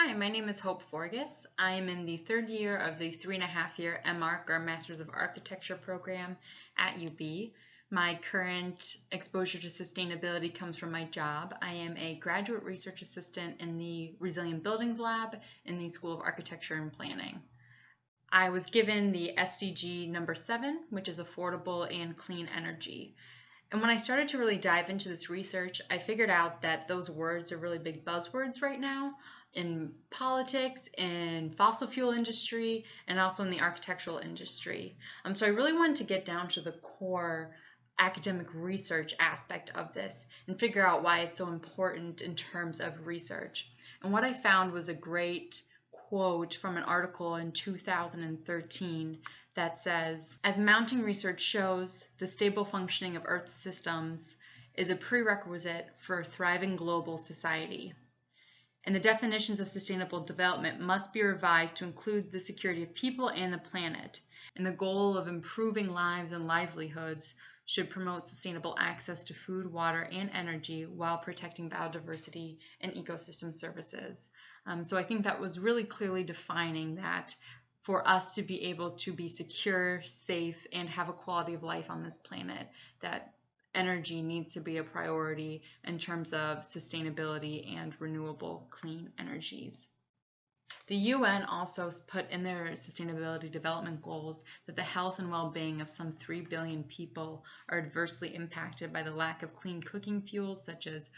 Hi, my name is Hope Forgus. I am in the third year of the 3.5-year MArch, or Masters of Architecture program at UB. My current exposure to sustainability comes from my job. I am a graduate research assistant in the Resilient Buildings Lab in the School of Architecture and Planning. I was given the SDG number 7, which is affordable and clean energy. And when I started to really dive into this research, I figured out that those words are really big buzzwords right now in politics, in fossil fuel industry, and also in the architectural industry. So I really wanted to get down to the core academic research aspect of this and figure out why it's so important in terms of research. And what I found was a great quote from an article in 2013 that says, "As mounting research shows, the stable functioning of Earth's systems is a prerequisite for a thriving global society. And the definitions of sustainable development must be revised to include the security of people and the planet. And the goal of improving lives and livelihoods should promote sustainable access to food, water, and energy while protecting biodiversity and ecosystem services." So I think that was really clearly defining that for us to be able to be secure, safe, and have a quality of life on this planet, that energy needs to be a priority in terms of sustainability and renewable clean energies. The UN also put in their sustainability development goals that the health and well-being of some 3 billion people are adversely impacted by the lack of clean cooking fuels such as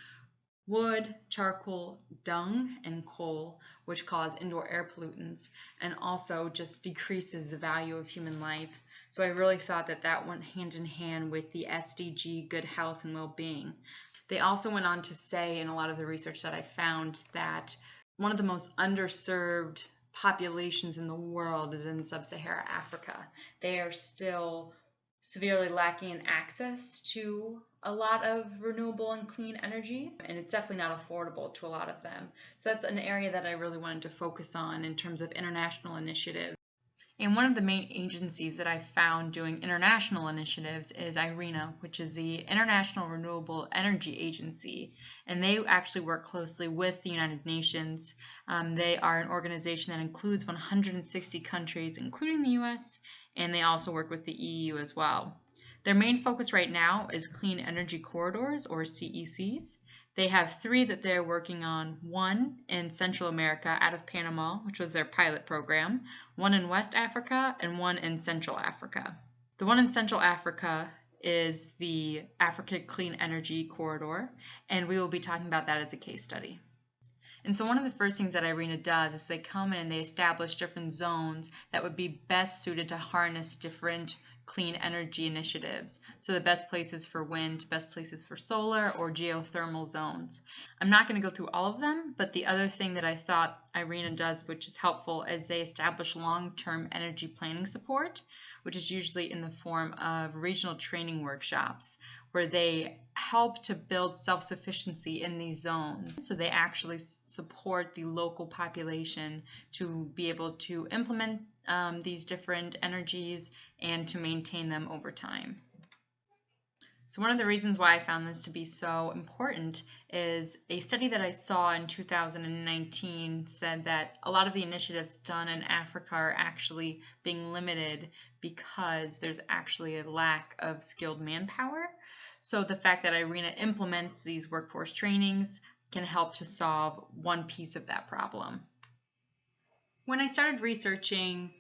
wood, charcoal, dung, and coal, which cause indoor air pollutants, and also just decreases the value of human life. So I really thought that that went hand in hand with the SDG, good health and well-being. They also went on to say in a lot of the research that I found that one of the most underserved populations in the world is in sub-Saharan Africa. They are still severely lacking in access to a lot of renewable and clean energies, and it's definitely not affordable to a lot of them. So that's an area that I really wanted to focus on in terms of international initiatives. And one of the main agencies that I found doing international initiatives is IRENA, which is the International Renewable Energy Agency, and they actually work closely with the United Nations. They are an organization that includes 160 countries, including the US, and they also work with the EU as well. Their main focus right now is clean energy corridors, or CECs. They have 3 that they're working on, one in Central America out of Panama, which was their pilot program, one in West Africa, and one in Central Africa. The one in Central Africa is the Africa Clean Energy Corridor, and we will be talking about that as a case study. And so one of the first things that IRENA does is they come in and they establish different zones that would be best suited to harness different clean energy initiatives. So the best places for wind, best places for solar, or geothermal zones. I'm not going to go through all of them, but the other thing that I thought IRENA does, which is helpful, is they establish long-term energy planning support, which is usually in the form of regional training workshops, where they help to build self-sufficiency in these zones. So they actually support the local population to be able to implement these different energies and to maintain them over time. So one of the reasons why I found this to be so important is a study that I saw in 2019 said that a lot of the initiatives done in Africa are actually being limited because there's actually a lack of skilled manpower. So the fact that IRENA implements these workforce trainings can help to solve one piece of that problem. When I started researching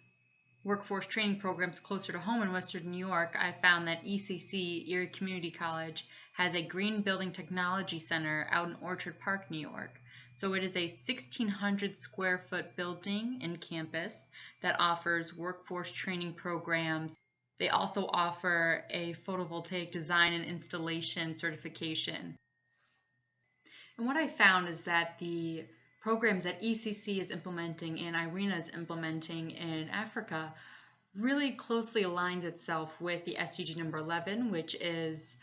workforce training programs closer to home in Western New York, I found that ECC, Erie Community College, has a Green Building Technology Center out in Orchard Park, New York. So it is a 1,600 square foot building in campus that offers workforce training programs. They also offer a photovoltaic design and installation certification. And what I found is that the programs that ECC is implementing and IRENA is implementing in Africa really closely aligns itself with the SDG number 11, which is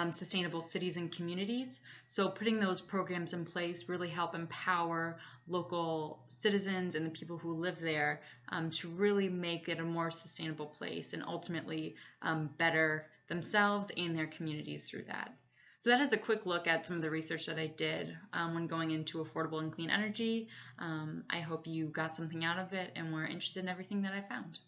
sustainable cities and communities. So putting those programs in place really help empower local citizens and the people who live there to really make it a more sustainable place and ultimately better themselves and their communities through that. So that is a quick look at some of the research that I did when going into affordable and clean energy. I hope you got something out of it and were interested in everything that I found.